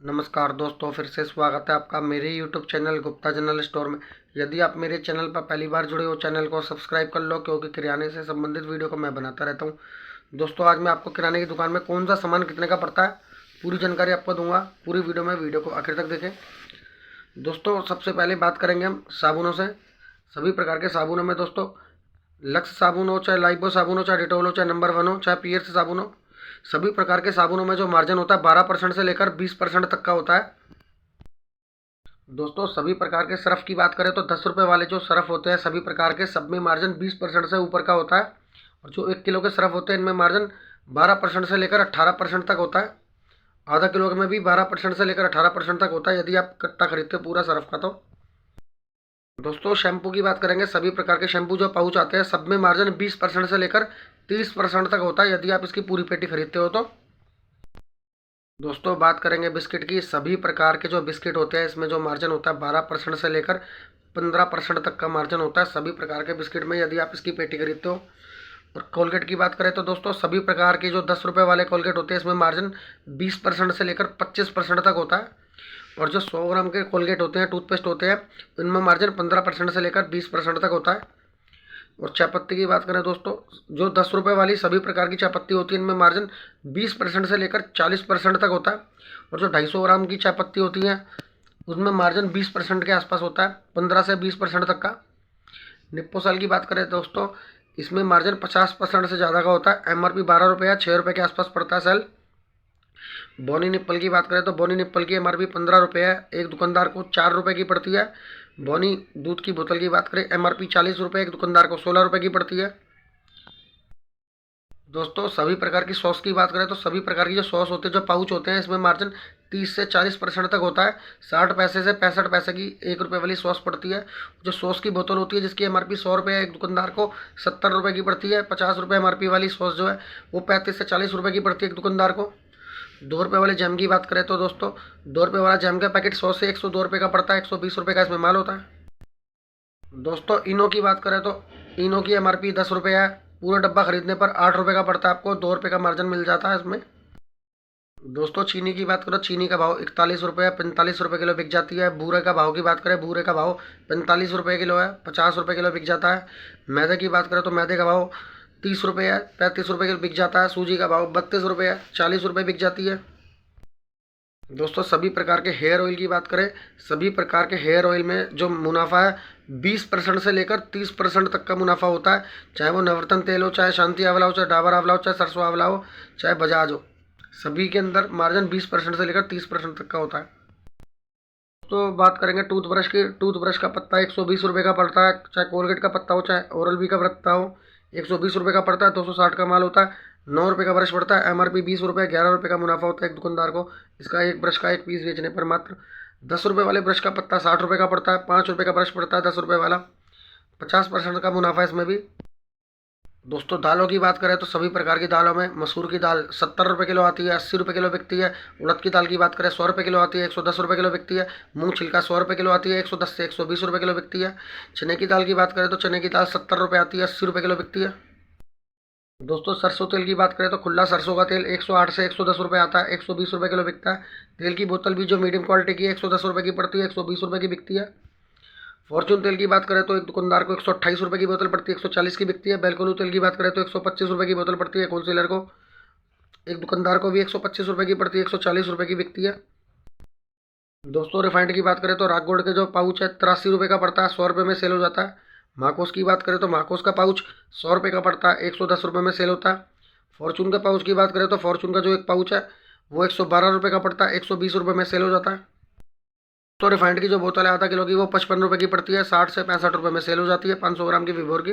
नमस्कार दोस्तों, फिर से स्वागत है आपका मेरे YouTube channel Gupta general store में। यदि आप मेरे चैनल पर पहली बार जुड़े हो, चैनल को सब्सक्राइब कर लो, क्योंकि किराने से संबंधित वीडियो को मैं बनाता रहता हूं। दोस्तों, आज मैं आपको किराने की दुकान में कौन सा सामान कितने का पड़ता है पूरी जानकारी आपको दूंगा। पूरी वीडियो में, वीडियो को आखिर तक देखें। दोस्तों, सबसे पहले बात करेंगे हम साबुनों से। सभी प्रकार के साबुनों में दोस्तों, लक्स साबुन हो, चाहे लाइबो साबुन हो, चाहे डिटोल हो, चाहे नंबर 1 हो, चाहे पीएस साबुन हो, सभी प्रकार के साबुनों में जो मार्जिन होता है 12% से लेकर 20% तक का होता है। दोस्तों, सभी प्रकार के सर्फ की बात करें तो 10 रुपये वाले जो सर्फ होते हैं, सभी प्रकार के सब में मार्जिन 20% से ऊपर का होता है। और जो 1 किलो के सर्फ होते हैं, इनमें मार्जिन 12% से लेकर 18% तक होता है। आधा किलो में भी 12% से लेकर 18% तक होता है, यदि आप कट्टा खरीदते हो पूरा सर्फ का। तो दोस्तों, शैम्पू की बात करेंगे। सभी प्रकार के शैम्पू जो पाउच आते हैं, सब में मार्जिन 20% से लेकर 30% तक होता है, यदि आप इसकी पूरी पेटी खरीदते हो तो। दोस्तों, बात करेंगे बिस्किट की। सभी प्रकार के जो बिस्किट होते हैं, इसमें जो मार्जिन होता है 12% से लेकर 15% तक का मार्जिन होता है, सभी प्रकार के बिस्किट में, यदि आप इसकी पेटी खरीदते हो। और कोलगेट की बात करें तो दोस्तों, सभी प्रकार के जो 10 रुपये वाले कोलगेट होते हैं, इसमें मार्जिन 20% से लेकर 25% तक होता है। और जो 100 ग्राम के कोलगेट होते हैं, टूथपेस्ट होते हैं, इनमें मार्जिन 15% से लेकर 20% तक होता है। और चायपत्ती की बात करें दोस्तों, जो 10 रुपये वाली सभी प्रकार की चायपत्ती होती है, इनमें मार्जिन 20% से लेकर 40% तक होता है। और जो 250 ग्राम की चायपत्ती होती है, उसमें मार्जिन 20% के आसपास होता है, 15 से 20% तक का। निप्पो साल की बात करें दोस्तों, इसमें मार्जिन 50% से ज़्यादा का होता है। एमआरपी 12 रुपये या 6 रुपये के आसपास पड़ता है सेल। बोनी निप्पल की बात करें तो बोनी निप्पल की एमआरपी 15 रुपये है, एक दुकानदार को 4 रुपये की पड़ती है। बोनी दूध की बोतल की बात करें, एमआरपी 40 रुपये, एक दुकानदार को 16 रुपये की पड़ती है। दोस्तों, सभी प्रकार की सॉस की बात करें तो सभी प्रकार की जो सॉस होते हैं, जो पाउच होते हैं, इसमें मार्जिन 30 से 40% तक होता है। 60 पैसे से 65 पैसे की 1 रुपये वाली सॉस पड़ती है। जो सॉस की बोतल होती है, जिसकी एमआरपी 100 रुपये है, एक दुकानदार को 70 रुपये की पड़ती है। 50 रुपये एमआरपी वाली सॉस जो है, वो 35 से 40 रुपये की पड़ती है एक दुकानदार को। 2 रुपये वाले जैम की बात करें तो दोस्तों, 2 रुपये वाला जैम का पैकेट 100 से 102 रुपये का पड़ता है। 120 रुपये का इसमें माल होता है। दोस्तों, इनो की बात करें तो इनो की एमआरपी 10 रुपये है। पूरा डब्बा खरीदने पर 8 रुपये का पड़ता है, आपको 2 रुपये का मार्जिन मिल जाता है इसमें। दोस्तों, चीनी की बात करो, चीनी का भाव 41 रुपये, 45 रुपये किलो बिक जाती है। बूरे का भाव की बात करें, बूरे का भाव 45 रुपये किलो है, 50 रुपये किलो बिक जाता है। मैदे की बात करें तो मैदे का भाव 30 रुपये है, 35 रुपये किलो बिक जाता है। सूजी का भाव 32 रुपये है, 40 रुपये बिक जाती है। दोस्तों, सभी प्रकार के हेयर ऑयल की बात करें, सभी प्रकार के हेयर ऑयल में जो मुनाफा है 20% से लेकर 30% तक का मुनाफा होता है। चाहे वो नवरत्न तेल हो, चाहे शांति आंवला हो, चाहे डाबर आंवला हो, चाहे सरसों आंवला हो, चाहे बजाज हो, सभी के अंदर मार्जिन 20% से लेकर 30% तक का होता है। तो बात करेंगे टूथब्रश की। टूथब्रश का पत्ता 120 रुपये का पड़ता है, चाहे कोलगेट का पत्ता हो, चाहे ओरल बी का पत्ता हो। 120 रुपये का पड़ता है, 260 का माल होता है। 9 रुपये का ब्रश पड़ता है, एमआरपी 20 रुपये, 11 रुपये का मुनाफा होता है एक दुकानदार को इसका एक ब्रश का एक पीस बेचने पर। मात्र 10 रुपये वाले ब्रश का पत्ता 60 रुपये का पड़ता है। 5 रुपये का ब्रश पड़ता है 10 रुपये वाला, 50% का मुनाफा इसमें भी। दोस्तों, दालों की बात करें तो सभी प्रकार की दालों में मसूर की दाल 70 रुपये किलो आती है, 80 रुपये किलो बिकती है। उड़द की दाल की बात करें 100 रुपये किलो आती है, 110 रुपये किलो बिकती है। मूंग छिलका 100 रुपये किलो आती है, 110 से 120 रुपये किलो बिकती है। चने की दाल की बात करें तो चने की दाल 70 रुपये आती है, 80 रुपये किलो बिकती है। दोस्तों, सरसों तेल की बात करें तो खुला सरसों का तेल 108 से 110 रुपये आता है, 120 रुपये किलो बिकता है। तेल की बोतल भी जो मीडियम क्वालिटी की है 110 रुपये की पड़ती है, 120 रुपये की बिकती है। फॉर्चून तेल की बात करें तो एक दुकानदार को 128 रुपये की बोतल पड़ती है, 140 की बिकती है। बेलकोलू तेल की बात करें तो 125 रुपये की बोतल पड़ती है होलसेलर को, एक दुकानदार को भी 125 रुपये की पड़ती है, 140 रुपये की बिकती है। दोस्तों, रिफाइंड की बात करें तो रागगोल्ड के जो पाउच है 83 रुपये का पड़ता है, 100 रुपये में सेल हो जाता है। माकोस की बात करें तो माकोस का पाउच 100 रुपये का पड़ता है, 110 रुपये में सेल होता है। फॉर्चून का पाउच की बात करें तो फॉर्चून का जो एक पाउच है, वो 112 रुपये का पड़ता है, 120 रुपये में सेल हो जाता है। तो रिफाइंड की जो बोतल है आधा किलो की, वो 55 रुपये की पड़ती है, 60 से 65 रुपये में सेल हो जाती है, 500 ग्राम की विभोर की।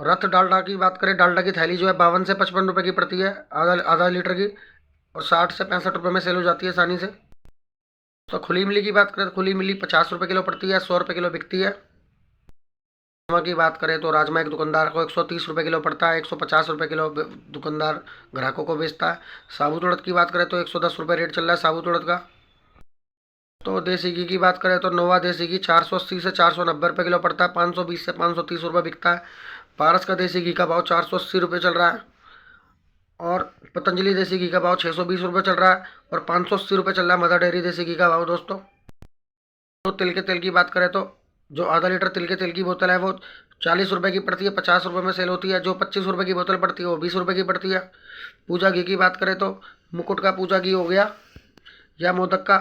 रथ डालडा की बात करें, डालडा की थैली जो है 52 से 55 रुपये की पड़ती है, आधा आधा लीटर की, और 60 से 65 रुपये में सेल हो जाती है आसानी से। तो खुली मिली की बात करें तो खुली मिली 50 रुपये किलो पड़ती है, 100 रुपये किलो बिकती है। राजमा की बात करें तो राजमा एक दुकानदार को 130 रुपये किलो पड़ता है, 150 रुपये किलो दुकानदार ग्राहकों को बेचता है। साबुत उड़द की बात करें तो 110 रुपये रेट चल रहा है साबुत उड़द का। तो देसी घी की बात करें तो नोवा देसी घी 480 से 490 रुपये किलो पड़ता है, 520 से 530 रुपये बिकता है। पारस का देसी घी का भाव 480 रुपये चल रहा है। और पतंजलि देसी घी का भाव 620 रुपये चल रहा है और 580 रुपये चल रहा है मदर डेयरी देसी घी का भाव दोस्तों। तो तिल के तेल की बात करें तो जो आधा लीटर तिल के तेल की बोतल है वो 40 रुपये की पड़ती है, 50 रुपये में सेल होती है। जो 25 रुपये की बोतल पड़ती है वो 20 रुपये की पड़ती है। पूजा घी की बात करें तो मुकुट का पूजा घी हो गया या मोदक का,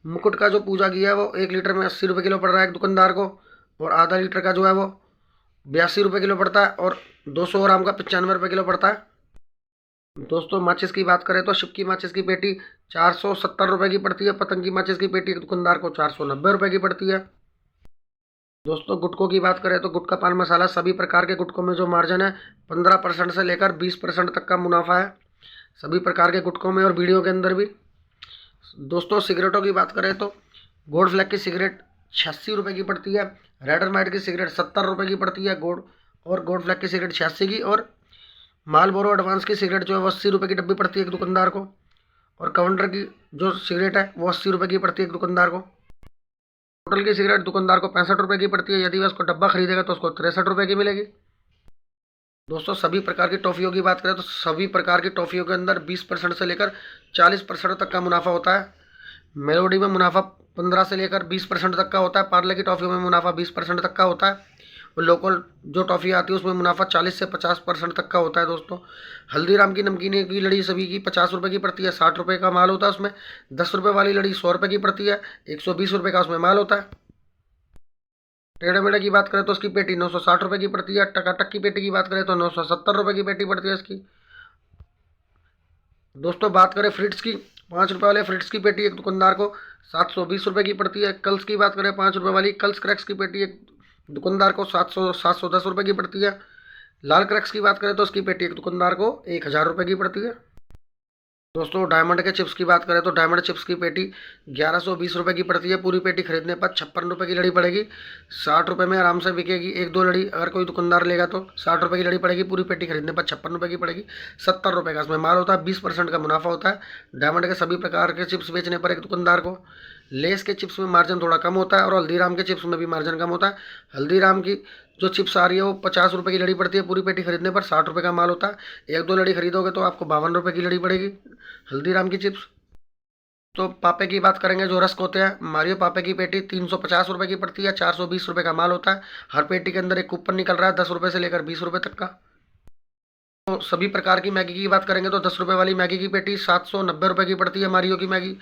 मुकुट का जो पूजा घी है वो 1 लीटर में 80 रुपये किलो पड़ रहा है एक दुकानदार को, और आधा लीटर का जो है वो 82 रुपये किलो पड़ता है, और 200 ग्राम का 95 रुपये किलो पड़ता है। दोस्तों माचिस की बात करें तो शिव की माचिस की पेटी 470 रुपये की पड़ती है। पतंग की माचिस की पेटी एक दुकानदार को 490 रुपये की पड़ती है। दोस्तों गुटखों की बात करें तो गुटखा पान मसाला सभी प्रकार के गुटखों में जो मार्जिन है 15% से लेकर 20% तक का मुनाफा है सभी प्रकार के गुटखों में और बीड़ियों के अंदर भी। दोस्तों सिगरेटों की बात करें तो गोल्ड फ्लैग की सिगरेट 86 रुपये की पड़ती है, रेड एंड वाइट की सिगरेट 70 रुपये की पड़ती है गोल्ड फ्लैग की सिगरेट 86 की, और मालबोरो एडवांस की सिगरेट जो है वो 80 रुपये की डब्बी पड़ती है एक दुकानदार को, और काउंटर की जो सिगरेट है वो 80 रुपये की पड़ती है एक दुकानदार को। होटल की सिगरेट दुकानदार को 65 रुपये की पड़ती है, यदि वह उसको डब्बा खरीदेगा तो उसको 63 रुपये की मिलेगी। दोस्तों सभी प्रकार की टॉफ़ियों की बात करें तो सभी प्रकार की टॉफ़ियों के अंदर 20% से लेकर 40% तक का मुनाफा होता है। मेलोडी में मुनाफा 15 से लेकर 20% तक का होता है। पार्ले की टॉफ़ियों में मुनाफा 20% तक का होता है, और लोकल जो टॉफ़ी आती है उसमें मुनाफा 40 से 50% तक का होता है। दोस्तों हल्दीराम की नमकीन की लड़ी सभी की 50 रुपये की पड़ती है, 60 रुपये का माल होता है उसमें। 10 रुपये वाली लड़ी 100 रुपये की पड़ती है, 120 रुपये का उसमें माल होता है। टेढ़े मेढ़े की बात करें तो उसकी पेटी 960 रुपये की पड़ती है। टकाटक की पेटी की बात करें तो 970 रुपये की पेटी पड़ती है इसकी। दोस्तों बात करें फ्रिट्स की, 5 रुपये वाले फ्रिट्स की पेटी एक दुकानदार को 720 रुपये की पड़ती है। कल्स की बात करें 5 रुपये वाली कल्स क्रैक्स की पेटी एक दुकानदार को 710 रुपये की पड़ती है। लाल क्रैक्स की बात करें तो उसकी पेटी एक दुकानदार को 1000 रुपये की पड़ती है। दोस्तों डायमंड के चिप्स की बात करें तो डायमंड चिप्स की पेटी 1120 रुपये की पड़ती है। पूरी पेटी खरीदने पर 56 रुपये की लड़ी पड़ेगी, 60 रुपये में आराम से बिकेगी एक दो लड़ी। अगर कोई दुकानदार लेगा तो 60 रुपये की लड़ी पड़ेगी, पूरी पेटी खरीदने पर 56 रुपये की पड़ेगी। 70 रुपये का इसमें माल होता है, 20% का मुनाफा होता है। डायमंड के सभी प्रकार के चिप्स बेचने पर एक दुकानदार को लेस के चिप्स में मार्जिन थोड़ा कम होता है, और हल्दीराम के चिप्स में भी मार्जिन कम होता है। हल्दीराम की जो चिप्स आ रही है वो 50 रुपये की लड़ी पड़ती है, पूरी पेटी खरीदने पर 60 रुपये का माल होता है। एक दो लड़ी खरीदोगे तो आपको 52 रुपये की लड़ी पड़ेगी हल्दीराम की चिप्स। तो पापे की बात करेंगे, जो रस्क होते हैं मारियो पापे की पेटी 350 रुपये की पड़ती है, 420 रुपये का माल होता है। हर पेटी के अंदर एक कूपन निकल रहा है 10 रुपये से लेकर 20 रुपये तक का। तो सभी प्रकार की मैगी की बात करेंगे तो 10 रुपये वाली मैगी की पेटी 790 रुपये की पड़ती है मारियो की मैगी।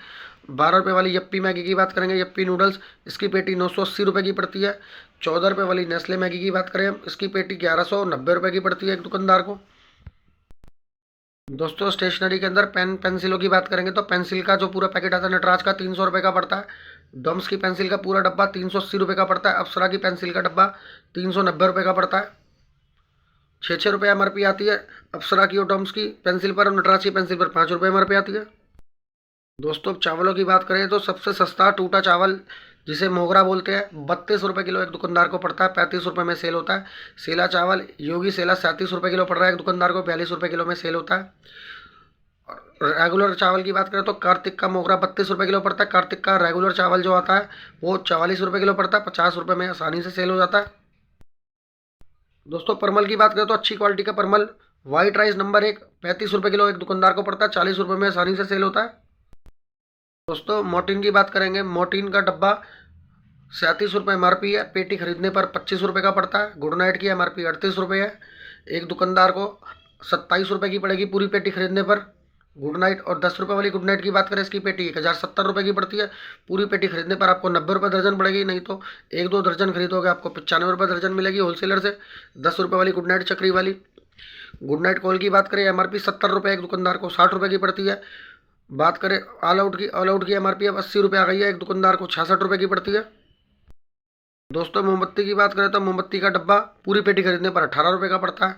12 रुपये वाली यप्पी मैगी की बात करेंगे, यप्पी नूडल्स, इसकी पेटी 980 रुपये की पड़ती है। 14 रुपये वाली नेस्ले मैगी की बात करें, इसकी पेटी 1190 रुपये की पड़ती है एक दुकानदार को। दोस्तों स्टेशनरी के अंदर पेन पेंसिलों की बात करेंगे तो पेंसिल का जो पूरा पैकेट आता है नटराज का 300 रुपये का पड़ता है। डॉम्स की पेंसिल का पूरा डब्बा 380 रुपये का पड़ता है। अप्सरा की पेंसिल का डब्बा 390 रुपये का पड़ता है। 6 रुपये MRP आती है अप्सरा की और डॉम्स की पेंसिल पर, और नटराज की पेंसिल पर 5 रुपये MRP आती है। दोस्तों चावलों की बात करें तो सबसे सस्ता टूटा चावल जिसे मोगरा बोलते हैं 32 रुपये किलो एक दुकानदार को पड़ता है, 35 रुपये में सेल होता है। सेला चावल योगी सेला 37 रुपये किलो पड़ रहा है एक दुकानदार को, 42 रुपये किलो में सेल होता है। और रेगुलर चावल की बात करें तो कार्तिक का मोगरा 32 रुपये किलो पड़ता है। कार्तिक का रेगुलर चावल जो आता है वो 44 रुपये किलो पड़ता है, 50 रुपये में आसानी से सेल हो जाता है। दोस्तों परमल की बात करें तो अच्छी क्वालिटी का परमल वाइट राइस नंबर 1 35 रुपये किलो एक दुकानदार को पड़ता है, 40 रुपये में आसानी से सेल होता है। दोस्तों मोर्टीन की बात करेंगे, मोर्टीन का डब्बा 37 रुपये MRP है, पेटी खरीदने पर 25 रुपये का पड़ता है। गुड नाइट की MRP 38 रुपये है, एक दुकानदार को 27 रुपये की पड़ेगी पूरी पेटी खरीदने पर गुड नाइट। और 10 रुपये वाली गुड नाइट की बात करें, इसकी पेटी 1070 रुपये की पड़ती है, पूरी पेटी खरीदने पर आपको 90 रुपये दर्जन पड़ेगी, नहीं तो एक दो दर्जन खरीदोगे आपको 95 रुपये दर्जन मिलेगी होलसेलर से। 10 रुपये वाली गुड नाइट चक्री वाली गुड नाइट कॉल की बात करें MRP 70 रुपये, एक दुकानदार को 60 रुपये की पड़ती है। बात करें ऑल आउट की MRP अब 80 रुपये आ गई है, एक दुकानदार को 66 रुपये की पड़ती है। दोस्तों मोमबत्ती की बात करें तो मोमबत्ती का डब्बा पूरी पेटी खरीदने पर 18 रुपये का पड़ता है।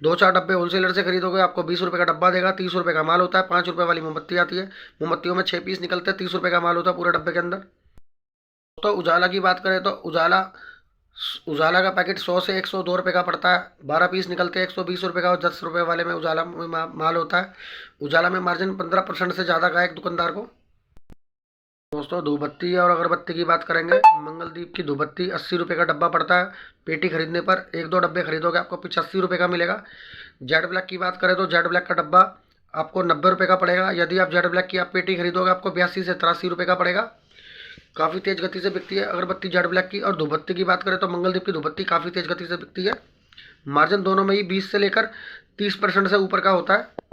2-4 डब्बे होलसेलर से खरीदोगे आपको 20 रुपये का डब्बा देगा, 30 रुपये का माल होता है। 5 रुपये वाली मोमबत्ती आती है, मोमबत्तियों में 6 पीस निकलते हैं, 30 रुपये का माल होता है पूरे डब्बे के अंदर। दोस्तों उजाला की बात करें तो उजाला का पैकेट 100 से 102 रुपये का पड़ता है, 12 पीस निकलते हैं 120 रुपये का, और 10 रुपये वाले में उजाला में माल होता है। उजाला में मार्जिन 15% से ज़्यादा का है एक दुकानदार को। दोस्तों धूपबत्ती और अगरबत्ती की बात करेंगे। मंगलदीप की धूपबत्ती 80 रुपये का डब्बा पड़ता है। पेटी खरीदने पर 1-2 डब्बे खरीदोगे आपको 85 रुपये का मिलेगा। जेड ब्लैक की बात करें तो जेड ब्लैक का डब्बा आपको 90 रुपये का पड़ेगा। यदि आप जेड ब्लैक की आप पेटी खरीदोगे आपको 82 से 83 रुपये का पड़ेगा। काफ़ी तेज़ गति से बिकती है अगरबत्ती जेड ब्लैक की। और धूपबत्ती की बात करें तो मंगलदीप की धूपबत्ती काफ़ी तेज़ गति से बिकती है। मार्जिन दोनों में ही 20 से लेकर 30% से ऊपर का होता है।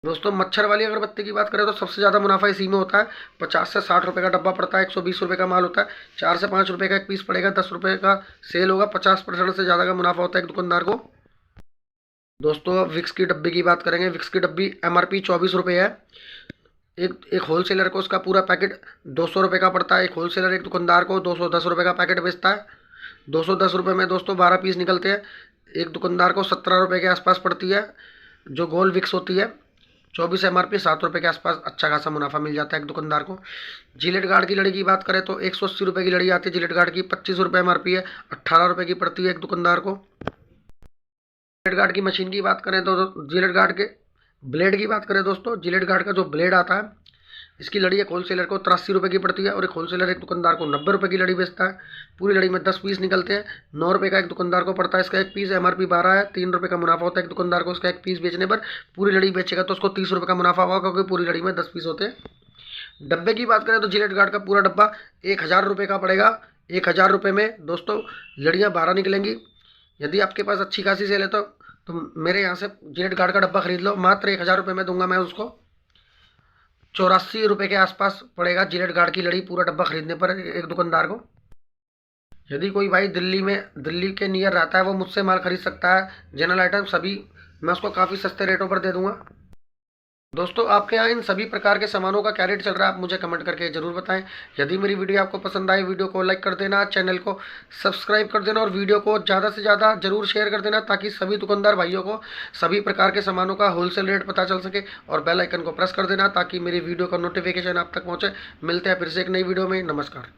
दोस्तों मच्छर वाली अगरबत्ती की बात करें तो सबसे ज़्यादा मुनाफा इसी में होता है। 50 से 60 रुपये का डब्बा पड़ता है। 120 रुपये का माल होता है। 4 से 5 रुपये का एक पीस पड़ेगा। 10 रुपये का सेल होगा। 50% से ज़्यादा का मुनाफा होता है एक दुकानदार को। दोस्तों अब विक्स की डब्बी की बात करेंगे। विक्स की डब्बी MRP 24 रुपये है। एक एक होलसेलर को उसका पूरा पैकेट 200 रुपये का पड़ता है। एक होलसेलर एक दुकानदार को 210 रुपये का पैकेट बेचता है। 210 रुपये में दोस्तों 12 पीस निकलते हैं। एक दुकानदार को 17 रुपये के आसपास पड़ती है जो गोल विक्स होती है। 24 MRP 7 रुपये के आसपास अच्छा खासा मुनाफा मिल जाता है एक दुकानदार को। जिलेट गार्ड की लड़ी की बात करें तो 180 रुपये की लड़ी आती है जिलेट गार्ड की। 25 रुपये MRP है। 18 रुपये की पड़ती है एक दुकानदार को। जिलेट गार्ड की मशीन की बात करें तो जिलेट गार्ड के ब्लेड की बात करें दोस्तों, जिलेट गार्ड का जो ब्लेड आता है इसकी लड़ी एक होलसेलर को 83 रुपये की पड़ती है और एक होलसेलर एक दुकानदार को 90 रुपये की लड़ी बेचता है। पूरी लड़ी में 10 पीस निकलते हैं। 9 रुपये का एक दुकानदार को पड़ता है इसका एक पीस। MRP 12 है। 3 रुपये का मुनाफा होता है एक दुकानदार को उसका एक पीस बेचने पर। पूरी लड़ी बेचेगा तो उसको 30 रुपये का मुनाफा होगा क्योंकि पूरी लड़ी में 10 पीस होते हैं। डब्बे की बात करें तो जिलेट गार्ड का पूरा डब्बा 1000 रुपये का पड़ेगा। 1000 रुपये में दोस्तों लड़ियाँ 12 निकलेंगी। यदि आपके पास अच्छी खासी सेल है तो मेरे यहाँ से जिलेट गार्ड का डब्बा खरीद लो। मात्र 1000 रुपये में दूंगा मैं उसको। 84 रुपये के आसपास पड़ेगा जिलेट गार्ड की लड़ी पूरा डब्बा खरीदने पर एक दुकानदार को। यदि कोई भाई दिल्ली के नियर रहता है वो मुझसे माल खरीद सकता है। जनरल आइटम सभी मैं उसको काफ़ी सस्ते रेटों पर दे दूंगा। दोस्तों आपके यहाँ इन सभी प्रकार के सामानों का क्या रेट चल रहा है आप मुझे कमेंट करके ज़रूर बताएं। यदि मेरी वीडियो आपको पसंद आए वीडियो को लाइक कर देना, चैनल को सब्सक्राइब कर देना और वीडियो को ज़्यादा से ज़्यादा जरूर शेयर कर देना ताकि सभी दुकानदार भाइयों को सभी प्रकार के सामानों का होलसेल रेट पता चल सके। और बेल आइकन को प्रेस कर देना ताकि मेरी वीडियो का नोटिफिकेशन आप तक पहुँचे। मिलते हैं फिर से एक नई वीडियो में। नमस्कार।